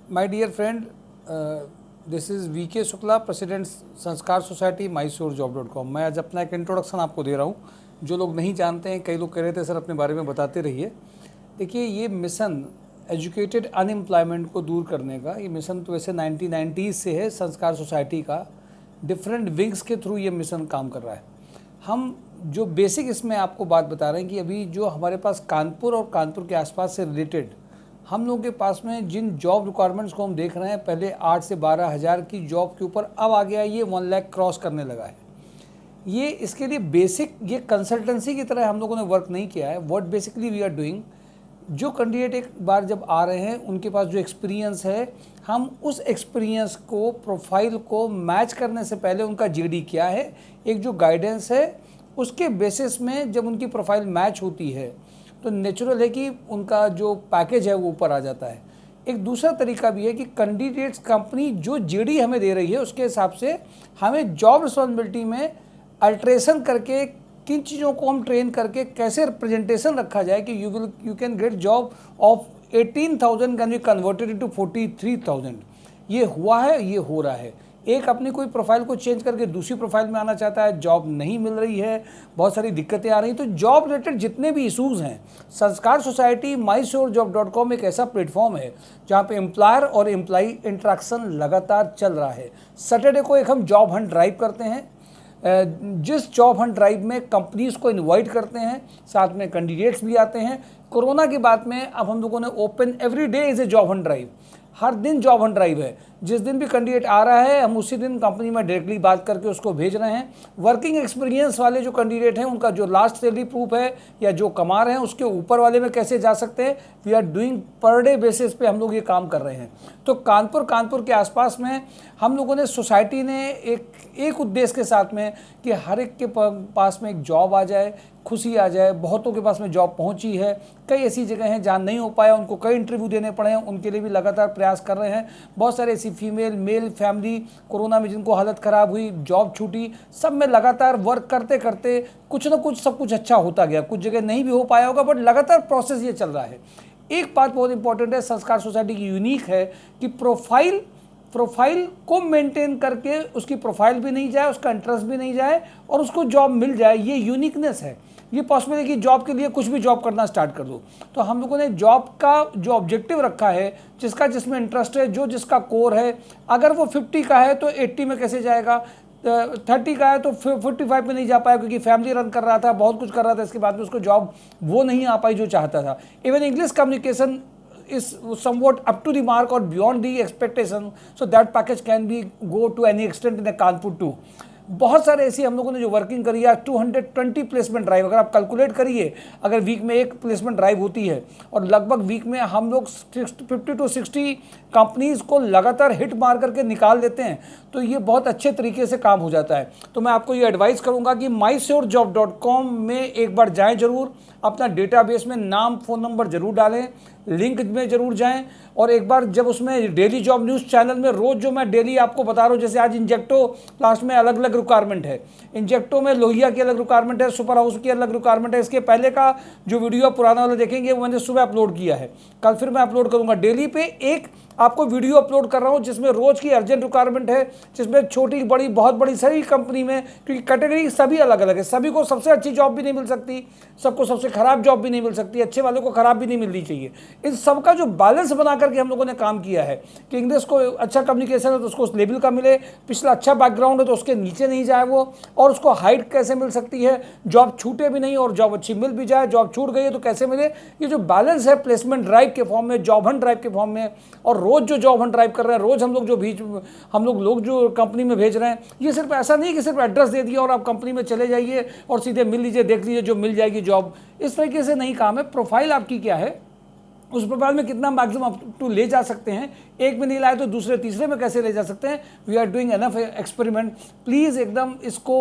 My dear friend, this is VK Shukla, president Sanskar society MySureJob.com। मैं आज अपना एक इंट्रोडक्शन आपको दे रहा हूँ। जो लोग नहीं जानते हैं, कई लोग कह रहे थे सर अपने बारे में बताते रहिए। देखिए, ये मिशन एजुकेटेड अनएम्प्लॉयमेंट को दूर करने का, ये मिशन तो वैसे 1990s से है। संस्कार सोसाइटी का डिफरेंट विंग्स के थ्रू ये मिशन काम कर रहा है। हम जो बेसिक इसमें आपको बात बता रहे हैं कि अभी जो हमारे पास कानपुर और कानपुर के आसपास से रिलेटेड हम लोगों के पास में जिन जॉब रिक्वायरमेंट्स को हम देख रहे हैं, पहले 8 से 12 हज़ार की जॉब के ऊपर अब आ गया ये 1 लाख क्रॉस करने लगा है। ये इसके लिए बेसिक ये कंसल्टेंसी की तरह हम लोगों ने वर्क नहीं किया है। What basically we are doing, जो कैंडिडेट एक बार जब आ रहे हैं उनके पास जो एक्सपीरियंस है, हम उस एक्सपीरियंस को प्रोफाइल को मैच करने से पहले उनका जीडी क्या है, एक जो गाइडेंस है उसके बेसिस में जब उनकी प्रोफाइल मैच होती है तो नेचुरल है कि उनका जो पैकेज है वो ऊपर आ जाता है। एक दूसरा तरीका भी है कि कैंडिडेट्स कंपनी जो जीडी हमें दे रही है उसके हिसाब से हमें जॉब रिस्पॉन्सिबिलिटी में अल्ट्रेशन करके किन चीज़ों को हम ट्रेन करके कैसे रिप्रेजेंटेशन रखा जाए कि you can get job of 18,000 can be converted into 43,000। ये हुआ है, ये हो रहा है। एक अपनी कोई प्रोफाइल को चेंज करके दूसरी प्रोफाइल में आना चाहता है, जॉब नहीं मिल रही है, बहुत सारी दिक्कतें आ रही हैं। तो जॉब रिलेटेड जितने भी इशूज़ हैं, संस्कार सोसाइटी MySureJob.com एक ऐसा प्लेटफॉर्म है जहाँ पे एम्प्लॉयर और एम्प्लॉई इंटरेक्शन लगातार चल रहा है। सैटरडे को एक हम जॉब हंट ड्राइव करते हैं, जिस जॉब हंट ड्राइव में कंपनीज़ को इनवाइट करते हैं, साथ में कैंडिडेट्स भी आते हैं। कोरोना के बाद में अब हम लोगों ने open every day is a job hunt drive, हर दिन जॉब हंट ड्राइव है। जिस दिन भी कैंडिडेट आ रहा है हम उसी दिन कंपनी में डायरेक्टली बात करके उसको भेज रहे हैं। वर्किंग एक्सपीरियंस वाले जो कैंडिडेट हैं उनका जो लास्ट सैलरी प्रूफ है या जो कमा रहे हैं उसके ऊपर वाले में कैसे जा सकते हैं, we are doing per day basis पे हम लोग ये काम कर रहे हैं। तो कानपुर के आसपास में हम लोगों ने सोसाइटी ने एक उद्देश्य के साथ में कि हर एक के पास में एक जॉब आ जाए, खुशी आ जाए। बहुतों के पास में जॉब पहुंची है, कई ऐसी जगह हैं जहाँ नहीं हो पाया, उनको कई इंटरव्यू देने पड़े हैं, उनके लिए भी लगातार प्रयास कर रहे हैं। बहुत सारे ऐसी फीमेल मेल फैमिली कोरोना में जिनको हालत ख़राब हुई, जॉब छूटी, सब में लगातार वर्क करते करते कुछ ना कुछ सब कुछ अच्छा होता गया। कुछ जगह नहीं भी हो पाया होगा बट लगातार प्रोसेस ये चल रहा है। एक बात बहुत इंपॉर्टेंट है, संस्कार सोसाइटी की यूनिक है कि प्रोफाइल को मेंटेन करके उसकी प्रोफाइल भी नहीं जाए, उसका इंटरेस्ट भी नहीं जाए और उसको जॉब मिल जाए। ये यूनिकनेस है। ये पॉसिबल है कि जॉब के लिए कुछ भी जॉब करना स्टार्ट कर दो। तो हम लोगों ने जॉब का जो ऑब्जेक्टिव रखा है, जिसमें इंटरेस्ट है, जो जिसका कोर है, अगर वो 50 का है तो 80 में कैसे जाएगा, 30 का है तो 45 में नहीं जा पाया क्योंकि फैमिली रन कर रहा था, बहुत कुछ कर रहा था, इसके बाद में उसको जॉब वो नहीं आ पाई जो चाहता था। Even English communication is somewhat up to the mark or beyond the expectation, so that package can be go to any extent in a Kanpur too. बहुत सारे ऐसी हम लोगों ने जो वर्किंग करी है, 220 प्लेसमेंट ड्राइव, अगर आप कैलकुलेट करिए, अगर वीक में एक प्लेसमेंट ड्राइव होती है और लगभग वीक में हम लोग 50 to 60 कंपनीज़ को लगातार हिट मार करके निकाल देते हैं, तो ये बहुत अच्छे तरीके से काम हो जाता है। तो मैं आपको ये एडवाइस करूँगा कि MySureJob.com में एक बार जाएँ ज़रूर, अपना डेटाबेस में नाम फ़ोन नंबर ज़रूर डालें, लिंक में ज़रूर जाएं और एक बार जब उसमें डेली जॉब न्यूज़ चैनल में रोज़ जो मैं डेली आपको बता रहा हूँ, जैसे आज इंजेक्टो लास्ट में अलग अलग रिक्वायरमेंट है, इंजेक्टो में लोहिया की अलग रिक्वायरमेंट है, सुपर हाउस की अलग रिक्वायरमेंट है। इसके पहले का जो वीडियो पुराना वाला देखेंगे वो मैंने सुबह अपलोड किया है, कल फिर मैं अपलोड करूँगा। डेली पे एक आपको वीडियो अपलोड कर रहा हूँ जिसमें रोज़ की अर्जेंट रिक्वायरमेंट है, जिसमें छोटी बड़ी बहुत बड़ी सभी कंपनी में, क्योंकि कैटेगरी सभी अलग अलग है, सभी को सबसे अच्छी जॉब भी नहीं मिल सकती, सबको सबसे ख़राब जॉब भी नहीं मिल सकती, अच्छे वालों को ख़राब भी नहीं मिलनी चाहिए। इन सब का जो बैलेंस बना करके हम लोगों ने काम किया है कि इंग्लिश को अच्छा कम्युनिकेशन है तो उसको उस लेवल का मिले, पिछला अच्छा बैकग्राउंड है तो उसके नीचे नहीं जाए वो, और उसको हाइट कैसे मिल सकती है, जॉब छूटे भी नहीं और जॉब अच्छी मिल भी जाए, जॉब छूट गई है तो कैसे मिले। ये जो बैलेंस है प्लेसमेंट ड्राइव के फॉर्म में, जॉब हंट ड्राइव के फॉर्म में, और रोज़ जो जॉब हंट ड्राइव कर रहे हैं, रोज़ हम लोग जो कंपनी में भेज रहे हैं, ये सिर्फ ऐसा नहीं कि सिर्फ एड्रेस दे दिया और आप कंपनी में चले जाइए और सीधे मिल लीजिए, देख लीजिए जो मिल जाएगी जॉब, इस तरीके से नहीं काम है। प्रोफाइल आपकी क्या है, उस प्रोफाइल में कितना मैक्सिमम अप टू ले जा सकते हैं, एक में नहीं लाए तो दूसरे तीसरे में कैसे ले जा सकते हैं। We are doing enough experiment. Please एकदम इसको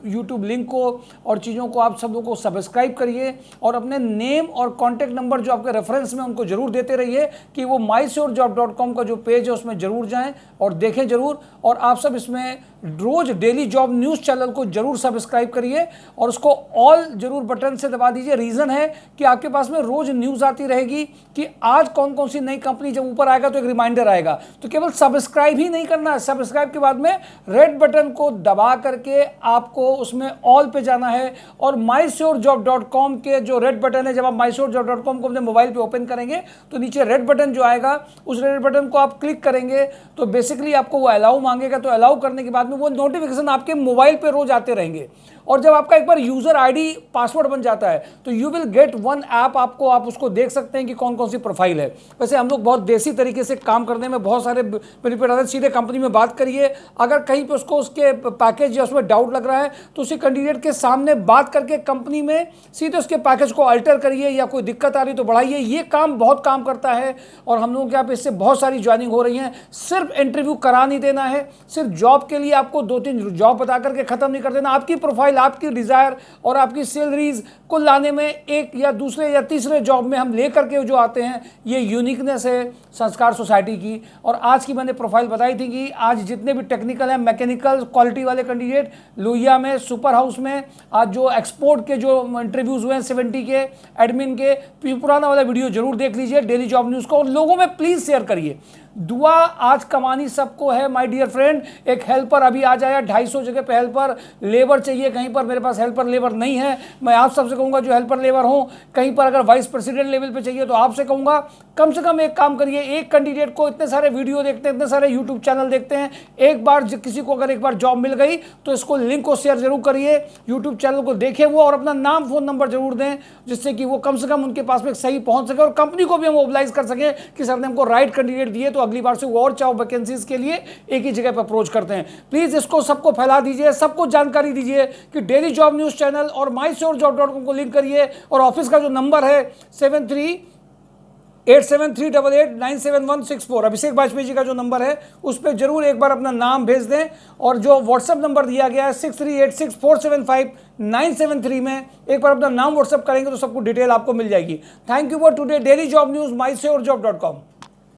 यूट्यूब लिंक को और चीज़ों को आप सब लोग को सब्सक्राइब करिए और अपने नेम और कॉन्टैक्ट नंबर जो आपके रेफरेंस में उनको ज़रूर देते रहिए कि वो MySureJob.com का जो पेज है उसमें ज़रूर जाएँ और देखें ज़रूर। और आप सब इसमें रोज डेली जॉब न्यूज़ चैनल को जरूर सब्सक्राइब करिए और उसको ऑल जरूर बटन से दबा दीजिए। रीज़न है कि आपके पास में रोज न्यूज़ आती रहेगी कि आज कौन कौन सी नई कंपनी, जब ऊपर आएगा तो एक रिमाइंडर आएगा। तो केवल सब्सक्राइब ही नहीं करना है, सब्सक्राइब के बाद में रेड बटन को दबा करके आपको उसमें ऑल पे जाना है और mysurejob.com के जो रेड बटन है, जब आप mysurejob.com को अपने मोबाइल पे ओपन करेंगे तो नीचे रेड बटन जो आएगा उस रेड बटन को आप क्लिक करेंगे तो बेसिकली आपको वो अलाउ मांगेगा। तो अलाउ करने के बाद में वो नोटिफिकेशन आपके मोबाइल पे रोज आते रहेंगे और जब आपका एक बार यूजर आईडी पासवर्ड बन जाता है तो you will get one app, आप उसको देख सकते हैं कि कौन कौन सी प्रोफाइल है। वैसे हम लोग बहुत देसी तरीके से काम करने में बहुत सारे बेनिफिट आते हैं। सीधे कंपनी में बात करिए, अगर कहीं पे उसको उसके पैकेज या उसमें डाउट लग रहा है तो उसी कैंडिडेट के सामने बात करके कंपनी में सीधे उसके पैकेज को अल्टर करिए, या कोई दिक्कत आ रही तो बढ़ाइए। ये काम बहुत काम करता है और हम लोगों के यहाँ पे इससे बहुत सारी ज्वाइनिंग हो रही है। सिर्फ इंटरव्यू करा नहीं देना है, सिर्फ जॉब के लिए आपको 2-3 जॉब बता करके खत्म नहीं कर देना। आपकी प्रोफाइल, आपकी डिजायर और आपकी सैलरीज को लाने में एक या दूसरे या तीसरे जॉब में हम लेकर के जो आते हैं, ये यूनिकनेस है संस्कार सोसाइटी की। और आज की मैंने प्रोफाइल बताई थी कि आज जितने भी टेक्निकल हैं, मैकेनिकल क्वालिटी वाले कैंडिडेट लोहिया में, सुपर हाउस में, आज जो एक्सपोर्ट के जो इंटरव्यूज हुए हैं 70 के एडमिन के, पुराना वाला वीडियो जरूर देख लीजिए डेली जॉब न्यूज़ को और लोगों में प्लीज शेयर करिए। दुआ आज कमानी सबको है माय डियर फ्रेंड। एक हेल्पर अभी आ जाए, 250 जगह पे हेल्पर लेबर चाहिए, कहीं पर मेरे पास हेल्पर लेबर नहीं है। मैं आप सबसे कहूँगा जो हेल्पर लेबर हो, कहीं पर अगर वाइस प्रेसिडेंट लेवल पे चाहिए तो आपसे कहूँगा कम से कम एक काम करिए, एक कैंडिडेट को इतने सारे वीडियो देखते हैं, इतने सारे यूट्यूब चैनल देखते हैं, एक बार किसी को अगर एक बार जॉब मिल गई तो इसको लिंक को शेयर जरूर करिए, यूट्यूब चैनल को देखें वो और अपना नाम फ़ोन नंबर जरूर दें, जिससे कि वो कम से कम उनके पास में सही पहुँच सके और कंपनी को भी हम मोबिलाइज कर सकें कि सर ने हमको राइट कैंडिडेट दिए तो अगली बार से वो और चाहो वैकेंसीज के लिए एक ही जगह पर अप्रोच करते हैं। प्लीज इसको सबको फैला दीजिए, सबको जानकारी दीजिए कि डेली जॉब न्यूज़ चैनल और mysurejob.com को लिंक करिए और ऑफिस का जो नंबर है 738738897164, अभिषेक वाजपेयी जी का जो नंबर है उस पर जरूर एक बार अपना नाम भेज दें और जो व्हाट्सएप नंबर दिया गया है 6386475973 में एक बार अपना नाम व्हाट्सएप करेंगे तो सबको डिटेल आपको मिल जाएगी। Thank you for today daily job news mysurejob.com।